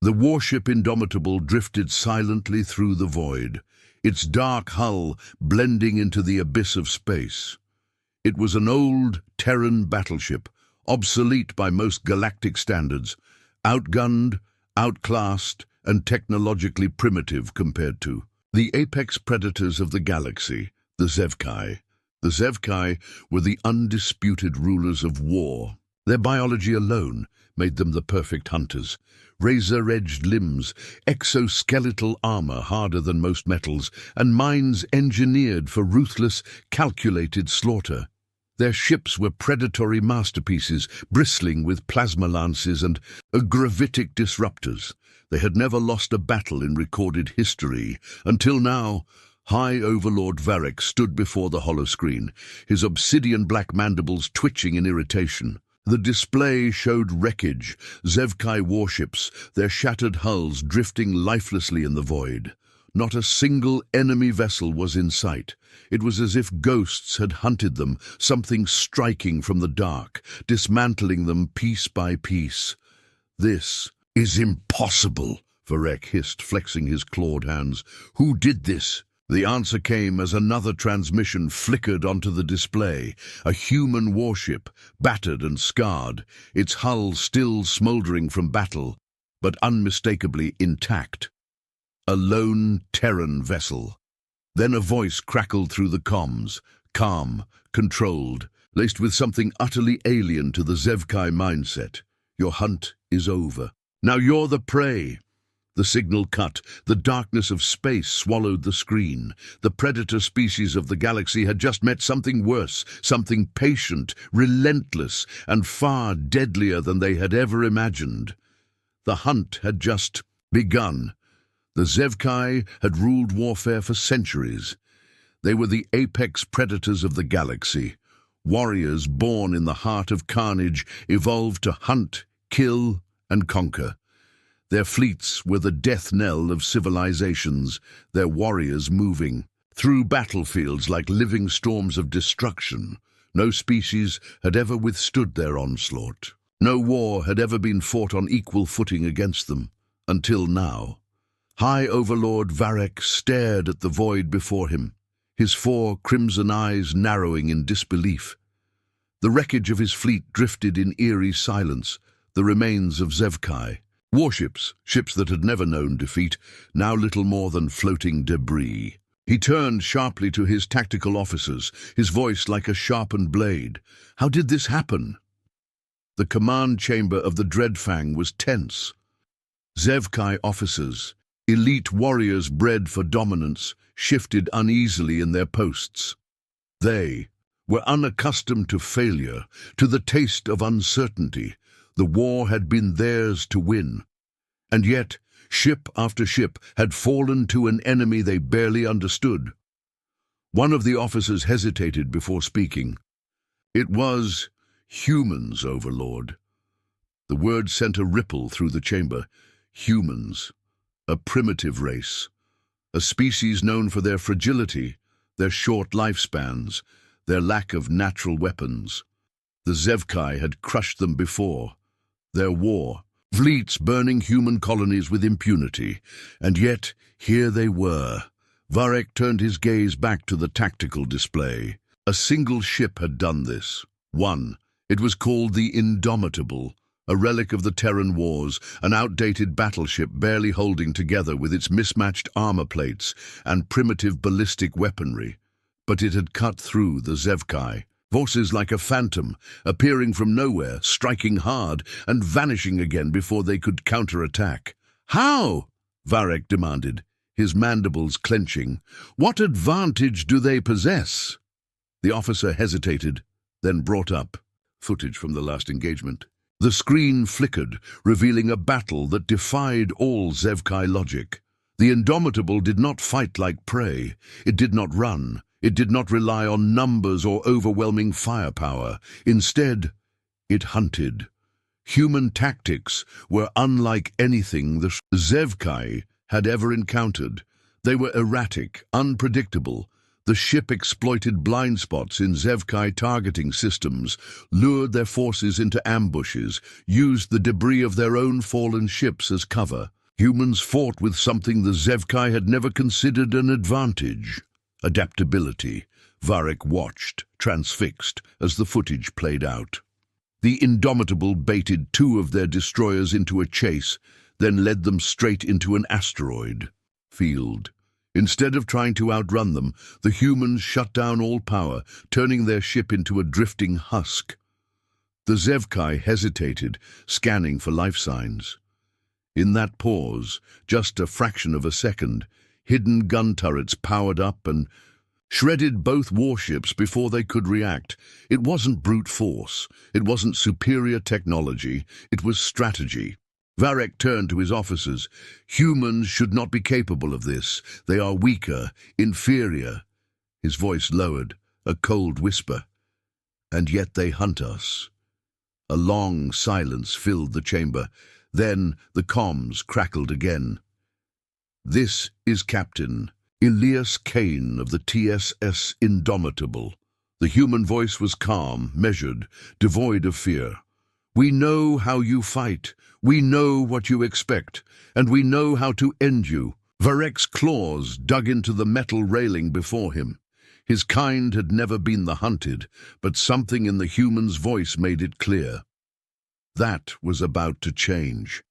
The warship Indomitable drifted silently through the void, its dark hull blending into the abyss of space. It was an old Terran battleship, obsolete by most galactic standards, outgunned, outclassed, and technologically primitive compared to the apex predators of the galaxy, the Zevkai. The Zevkai were the undisputed rulers of war. Their biology alone made them the perfect hunters. Razor-edged limbs, exoskeletal armor harder than most metals, and minds engineered for ruthless, calculated slaughter. Their ships were predatory masterpieces, bristling with plasma lances and gravitic disruptors. They had never lost a battle in recorded history, until now. High Overlord Varric stood before the holoscreen, his obsidian-black mandibles twitching in irritation. The display showed wreckage, Zevkai warships, their shattered hulls drifting lifelessly in the void. Not a single enemy vessel was in sight. It was as if ghosts had hunted them, something striking from the dark, dismantling them piece by piece. "This is impossible," Varric hissed, flexing his clawed hands. "Who did this?" The answer came as another transmission flickered onto the display, a human warship, battered and scarred, its hull still smoldering from battle, but unmistakably intact. A lone Terran vessel. Then a voice crackled through the comms, calm, controlled, laced with something utterly alien to the Zevkai mindset. "Your hunt is over. Now you're the prey." The signal cut. The darkness of space swallowed the screen. The predator species of the galaxy had just met something worse, something patient, relentless, and far deadlier than they had ever imagined. The hunt had just begun. The Zevkai had ruled warfare for centuries. They were the apex predators of the galaxy. Warriors born in the heart of carnage, evolved to hunt, kill, and conquer. Their fleets were the death knell of civilizations, their warriors moving through battlefields like living storms of destruction. No species had ever withstood their onslaught. No war had ever been fought on equal footing against them, until now. High Overlord Varric stared at the void before him, his 4 crimson eyes narrowing in disbelief. The wreckage of his fleet drifted in eerie silence, the remains of Zevkai. Warships, ships that had never known defeat, now little more than floating debris. He turned sharply to his tactical officers, his voice like a sharpened blade. How did this happen? The command chamber of the Dreadfang was tense. Zevkai officers, elite warriors bred for dominance, shifted uneasily in their posts. They were unaccustomed to failure, to the taste of uncertainty. The war had been theirs to win. And yet, ship after ship had fallen to an enemy they barely understood. One of the officers hesitated before speaking. "It was humans, Overlord." The word sent a ripple through the chamber. Humans, a primitive race, a species known for their fragility, their short lifespans, their lack of natural weapons. The Zevkai had crushed them before. Their war, fleets burning human colonies with impunity, and yet here they were. Varric turned his gaze back to the tactical display. A single ship had done this. One. It was called the Indomitable, a relic of the Terran Wars, an outdated battleship barely holding together with its mismatched armor plates and primitive ballistic weaponry. But it had cut through the Zevkai. Forces like a phantom, appearing from nowhere, striking hard, and vanishing again before they could counterattack. "How?" Varric demanded, his mandibles clenching. "What advantage do they possess?" The officer hesitated, then brought up footage from the last engagement. The screen flickered, revealing a battle that defied all Zevkai logic. The Indomitable did not fight like prey. It did not run. It did not rely on numbers or overwhelming firepower. Instead, it hunted. Human tactics were unlike anything the Zevkai had ever encountered. They were erratic, unpredictable. The ship exploited blind spots in Zevkai targeting systems, lured their forces into ambushes, used the debris of their own fallen ships as cover. Humans fought with something the Zevkai had never considered an advantage: adaptability. Varek watched, transfixed, as the footage played out. The Indomitable baited two of their destroyers into a chase, then led them straight into an asteroid field. Instead of trying to outrun them, the humans shut down all power, turning their ship into a drifting husk. The Zevkai hesitated, scanning for life signs. In that pause, just a fraction of a second, hidden gun turrets powered up and shredded both warships before they could react. It wasn't brute force. It wasn't superior technology. It was strategy. Varek turned to his officers. Humans should not be capable of this. They are weaker, inferior. His voice lowered, a cold whisper. And yet they hunt us. A long silence filled the chamber. Then the comms crackled again. "This is Captain Elias Kane of the TSS Indomitable." The human voice was calm, measured, devoid of fear. "We know how you fight. We know what you expect, and we know how to end you." Varek's claws dug into the metal railing before him. His kind had never been the hunted, but something in the human's voice made it clear. That was about to change.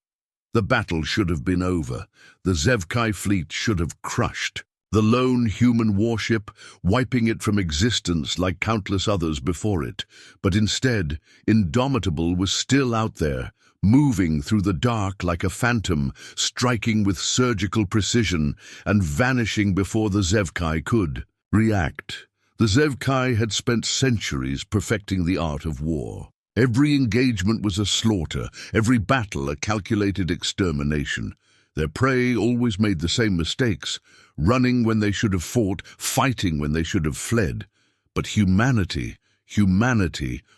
The battle should have been over. The Zevkai fleet should have crushed the lone human warship, wiping it from existence like countless others before it. But instead, Indomitable was still out there, moving through the dark like a phantom, striking with surgical precision and vanishing before the Zevkai could react. The Zevkai had spent centuries perfecting the art of war. Every engagement was a slaughter, every battle a calculated extermination. Their prey always made the same mistakes, running when they should have fought, fighting when they should have fled. But humanity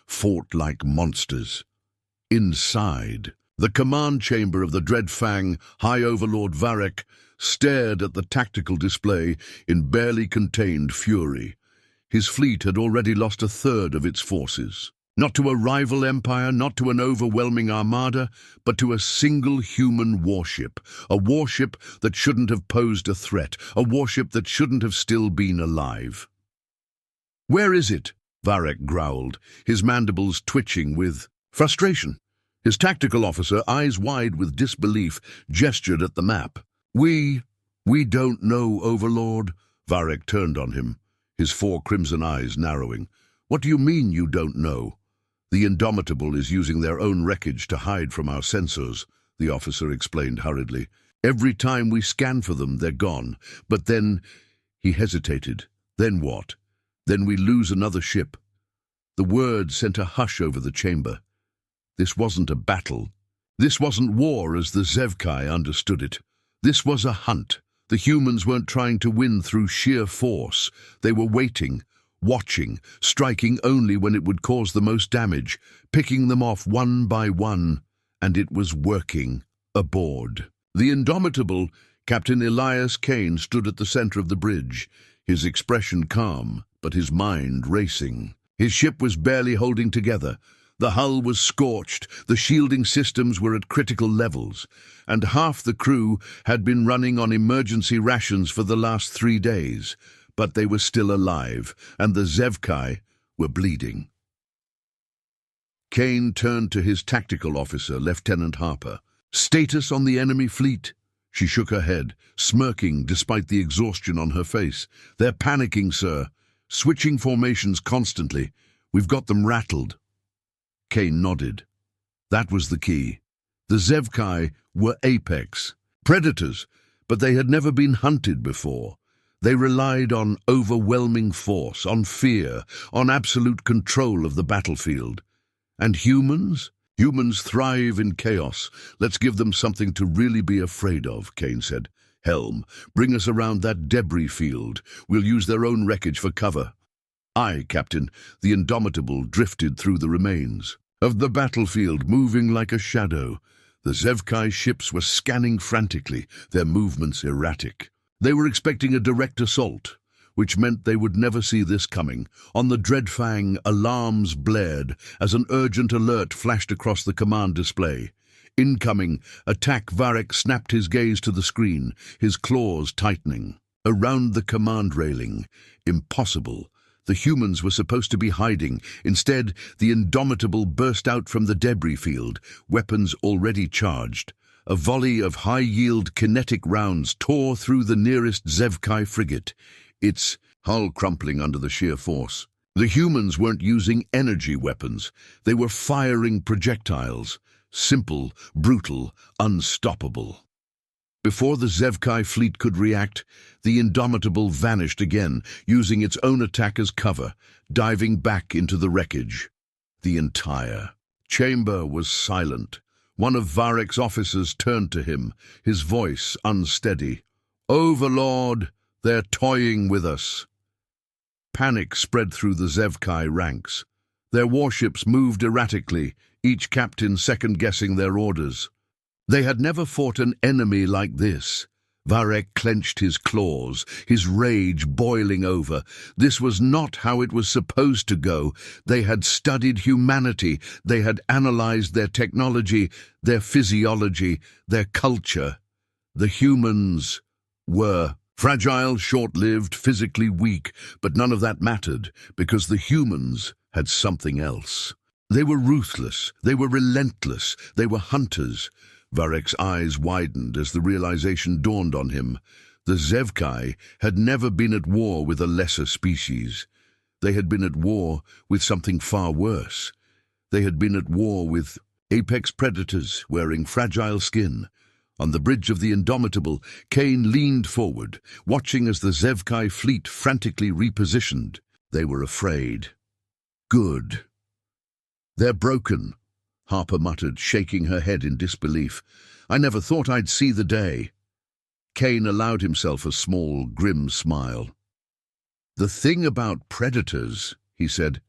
fought like monsters. Inside, the command chamber of the Dreadfang, High Overlord Varek stared at the tactical display in barely contained fury. His fleet had already lost a third of its forces. Not to a rival empire, not to an overwhelming armada, but to a single human warship. A warship that shouldn't have posed a threat. A warship that shouldn't have still been alive. "Where is it?" Varek growled, his mandibles twitching with frustration. His tactical officer, eyes wide with disbelief, gestured at the map. We don't know, Overlord." Varek turned on him, his four crimson eyes narrowing. "What do you mean you don't know?" "The Indomitable is using their own wreckage to hide from our sensors," the officer explained hurriedly. "Every time we scan for them, they're gone. But then—" He hesitated. "Then what? Then we lose another ship." The word sent a hush over the chamber. This wasn't a battle. This wasn't war as the Zevkai understood it. This was a hunt. The humans weren't trying to win through sheer force. They were waiting, watching, striking only when it would cause the most damage, picking them off one by one, and it was working. Aboard the Indomitable, Captain Elias Kane stood at the center of the bridge, his expression calm, but his mind racing. His ship was barely holding together. The hull was scorched, the shielding systems were at critical levels, and half the crew had been running on emergency rations for the last 3 days. But they were still alive, and the Zevkai were bleeding. Kane turned to his tactical officer, Lieutenant Harper. "Status on the enemy fleet?" She shook her head, smirking despite the exhaustion on her face. "They're panicking, sir. Switching formations constantly. We've got them rattled." Kane nodded. That was the key. The Zevkai were apex, predators, but they had never been hunted before. They relied on overwhelming force, on fear, on absolute control of the battlefield. And humans? Humans thrive in chaos. Let's give them something to really be afraid of, Kane said. "Helm, bring us around that debris field. We'll use their own wreckage for cover." "Aye, Captain." The Indomitable drifted through the remains of the battlefield, moving like a shadow. The Zevkai ships were scanning frantically, their movements erratic. They were expecting a direct assault, which meant they would never see this coming. On the Dreadfang, alarms blared as an urgent alert flashed across the command display. Incoming. Attack. Varek snapped his gaze to the screen, his claws tightening. Around the command railing. Impossible. The humans were supposed to be hiding. Instead, the Indomitable burst out from the debris field, weapons already charged. A volley of high-yield kinetic rounds tore through the nearest Zevkai frigate, its hull crumpling under the sheer force. The humans weren't using energy weapons. They were firing projectiles. Simple, brutal, unstoppable. Before the Zevkai fleet could react, the Indomitable vanished again, using its own attack as cover, diving back into the wreckage. The entire chamber was silent. One of Varek's officers turned to him, his voice unsteady. "Overlord, they're toying with us." Panic spread through the Zevkai ranks. Their warships moved erratically, each captain second-guessing their orders. They had never fought an enemy like this. Varek clenched his claws, his rage boiling over. This was not how it was supposed to go. They had studied humanity. They had analyzed their technology, their physiology, their culture. The humans were fragile, short-lived, physically weak, but none of that mattered, because the humans had something else. They were ruthless. They were relentless. They were hunters. Varek's eyes widened as the realization dawned on him. The Zevkai had never been at war with a lesser species. They had been at war with something far worse. They had been at war with apex predators wearing fragile skin. On the bridge of the Indomitable, Kane leaned forward, watching as the Zevkai fleet frantically repositioned. They were afraid. "Good. They're broken," Harper muttered, shaking her head in disbelief. "I never thought I'd see the day." Kane allowed himself a small, grim smile. "The thing about predators," he said,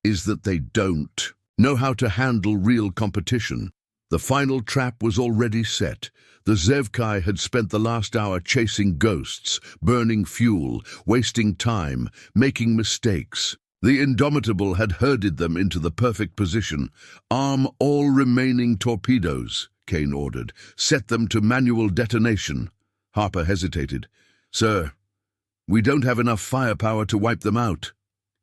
"is that they don't know how to handle real competition. The final trap was already set. The Zevkai had spent the last hour chasing ghosts, burning fuel, wasting time, making mistakes. The Indomitable had herded them into the perfect position. "Arm all remaining torpedoes," Kane ordered. "Set them to manual detonation." Harper hesitated. "Sir, we don't have enough firepower to wipe them out."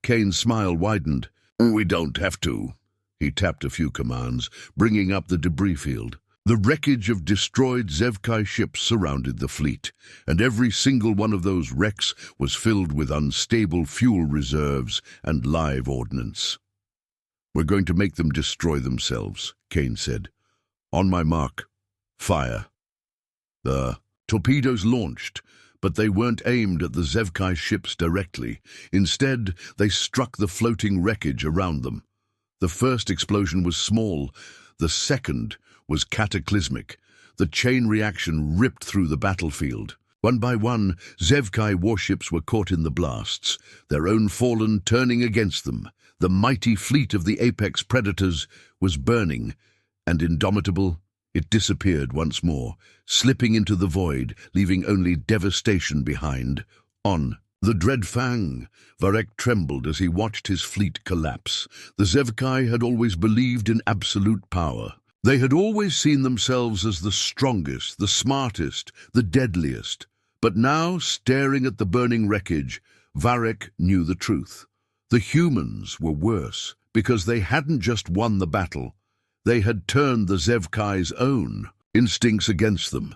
Kane's smile widened. "We don't have to." He tapped a few commands, bringing up the debris field. The wreckage of destroyed Zevkai ships surrounded the fleet, and every single one of those wrecks was filled with unstable fuel reserves and live ordnance. "We're going to make them destroy themselves," Kane said. "On my mark, fire." The torpedoes launched, but they weren't aimed at the Zevkai ships directly. Instead, they struck the floating wreckage around them. The first explosion was small. The second was cataclysmic. The chain reaction ripped through the battlefield. One by one, Zevkai warships were caught in the blasts, their own fallen turning against them. The mighty fleet of the apex predators was burning, and Indomitable, it disappeared once more, slipping into the void, leaving only devastation behind. On the Dread Fang, Varek trembled as he watched his fleet collapse. The Zevkai had always believed in absolute power. They had always seen themselves as the strongest, the smartest, the deadliest. But now, staring at the burning wreckage, Varek knew the truth. The humans were worse, because they hadn't just won the battle. They had turned the Zevkai's own instincts against them.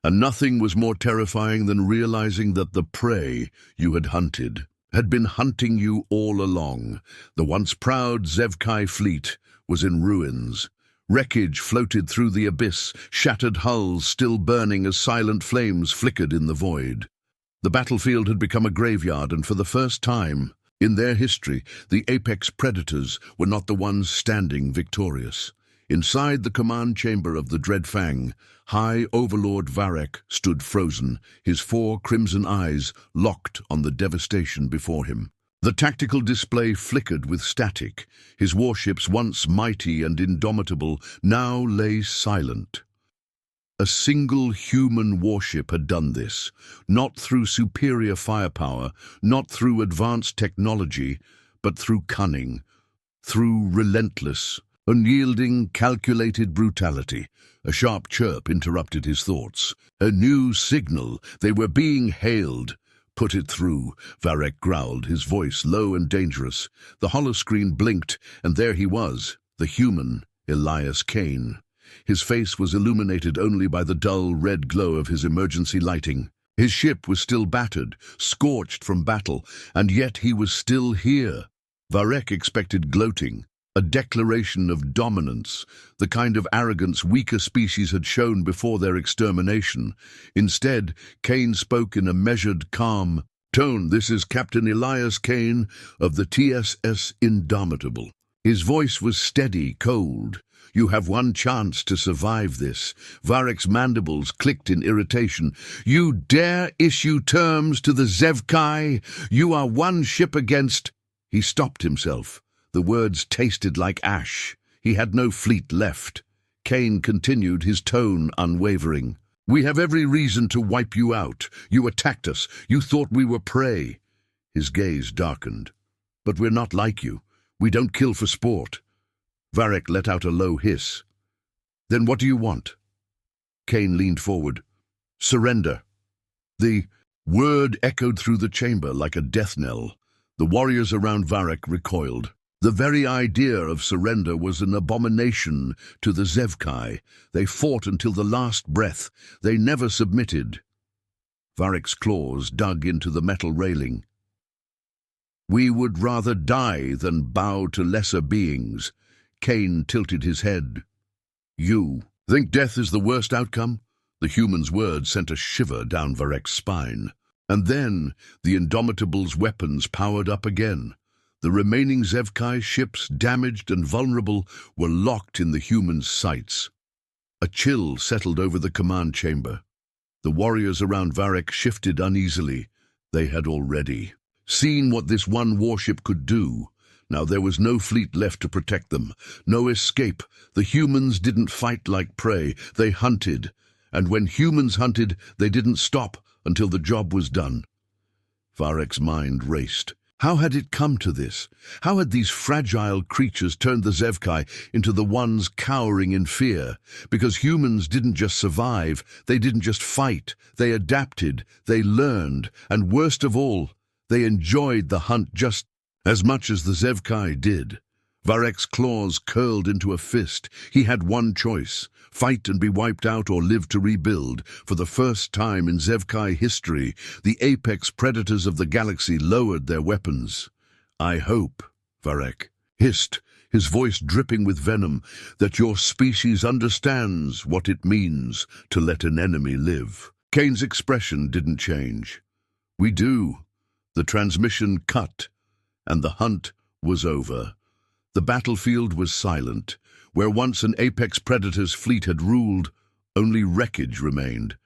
And nothing was more terrifying than realizing that the prey you had hunted had been hunting you all along. The once proud Zevkai fleet was in ruins. Wreckage floated through the abyss, shattered hulls still burning as silent flames flickered in the void. The battlefield had become a graveyard, and for the first time in their history, the apex predators were not the ones standing victorious. Inside the command chamber of the Dread Fang, High Overlord Varek stood frozen, his 4 crimson eyes locked on the devastation before him. The tactical display flickered with static. His warships, once mighty and indomitable, now lay silent. A single human warship had done this, not through superior firepower, not through advanced technology, but through cunning, through relentless, Unyielding, calculated brutality. A sharp chirp interrupted his thoughts. A new signal. They were being hailed. Put it through, Varek growled, his voice low and dangerous. The holoscreen blinked, and there he was, the human, Elias Kane. His face was illuminated only by the dull red glow of his emergency lighting. His ship was still battered, scorched from battle, and yet he was still here. Varek expected gloating, a declaration of dominance, the kind of arrogance weaker species had shown before their extermination. Instead, Kane spoke in a measured, calm tone. "This is Captain Elias Kane of the TSS Indomitable." His voice was steady, cold. "You have one chance to survive this." Varek's mandibles clicked in irritation. "You dare issue terms to the Zevkai? You are one ship against—" He stopped himself. The words tasted like ash. He had no fleet left. Kane continued, his tone unwavering. "We have every reason to wipe you out. You attacked us. You thought we were prey." His gaze darkened. "But we're not like you. We don't kill for sport." Varek let out a low hiss. "Then what do you want?" Kane leaned forward. "Surrender." The word echoed through the chamber like a death knell. The warriors around Varek recoiled. The very idea of surrender was an abomination to the Zevkai. They fought until the last breath. They never submitted. Varek's claws dug into the metal railing. "We would rather die than bow to lesser beings." Kane tilted his head. "You think death is the worst outcome?" The human's words sent a shiver down Varek's spine. And then the Indomitable's weapons powered up again. The remaining Zevkai ships, damaged and vulnerable, were locked in the human's sights. A chill settled over the command chamber. The warriors around Varek shifted uneasily. They had already seen what this one warship could do. Now there was no fleet left to protect them, no escape. The humans didn't fight like prey, they hunted. And when humans hunted, they didn't stop until the job was done. Varek's mind raced. How had it come to this? How had these fragile creatures turned the Zevkai into the ones cowering in fear? Because humans didn't just survive, they didn't just fight, they adapted, they learned, and worst of all, they enjoyed the hunt just as much as the Zevkai did. Varek's claws curled into a fist. He had one choice: fight and be wiped out or live to rebuild. For the first time in Zevkai history, the apex predators of the galaxy lowered their weapons. "I hope," Varek hissed, his voice dripping with venom, "that your species understands what it means to let an enemy live." Kane's expression didn't change. "We do." The transmission cut, and the hunt was over. The battlefield was silent. Where once an apex predator's fleet had ruled, only wreckage remained.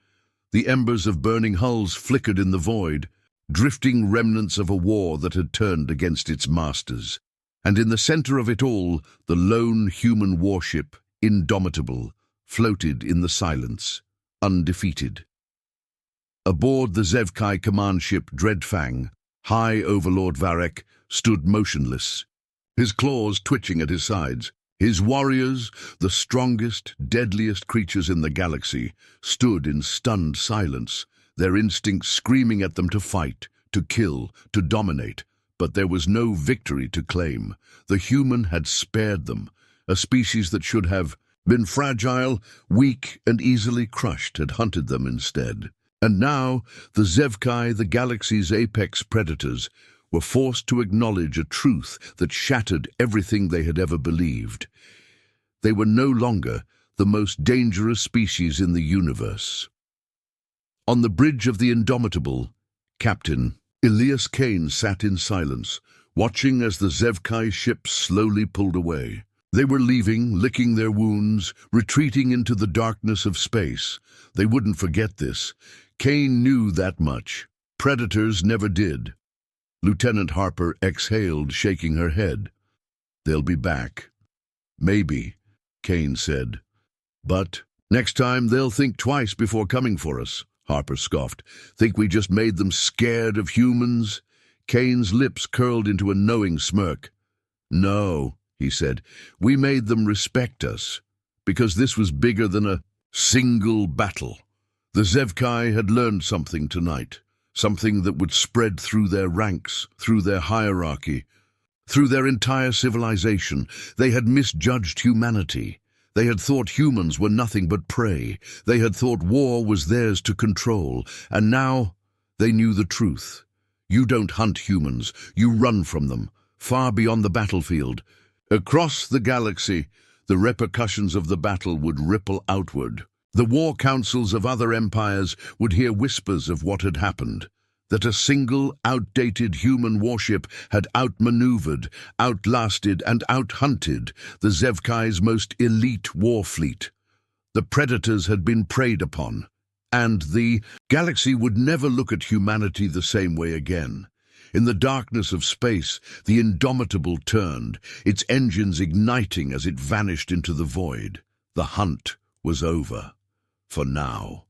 The embers of burning hulls flickered in the void, drifting remnants of a war that had turned against its masters. And in the center of it all, the lone human warship, Indomitable, floated in the silence, undefeated. Aboard the Zevkai command ship Dreadfang, High Overlord Varek stood motionless, his claws twitching at his sides. His warriors, the strongest, deadliest creatures in the galaxy, stood in stunned silence, their instincts screaming at them to fight, to kill, to dominate. But there was no victory to claim. The human had spared them. A species that should have been fragile, weak, and easily crushed had hunted them instead. And now, the Zevkai, the galaxy's apex predators, were forced to acknowledge a truth that shattered everything they had ever believed. They were no longer the most dangerous species in the universe. On the bridge of the Indomitable, Captain Elias Kane sat in silence, watching as the Zevkai ship slowly pulled away. They were leaving, licking their wounds, retreating into the darkness of space. They wouldn't forget this. Kane knew that much. Predators never did. Lieutenant Harper exhaled, shaking her head. "They'll be back." "Maybe," Kane said. "But next time they'll think twice before coming for us," Harper scoffed. "Think we just made them scared of humans?" Kane's lips curled into a knowing smirk. "No," he said. We made them respect us, because this was bigger than a single battle. The Zevkai had learned something tonight, something that would spread through their ranks, through their hierarchy, through their entire civilization. They had misjudged humanity. They had thought humans were nothing but prey. They had thought war was theirs to control, and now they knew the truth. You don't hunt humans, you run from them, far beyond the battlefield. Across the galaxy, the repercussions of the battle would ripple outward. The war councils of other empires would hear whispers of what had happened, that a single, outdated human warship had outmaneuvered, outlasted, and outhunted the Zevkai's most elite war fleet. The predators had been preyed upon, and the galaxy would never look at humanity the same way again. In the darkness of space, the Indomitable turned, its engines igniting as it vanished into the void. The hunt was over. For now.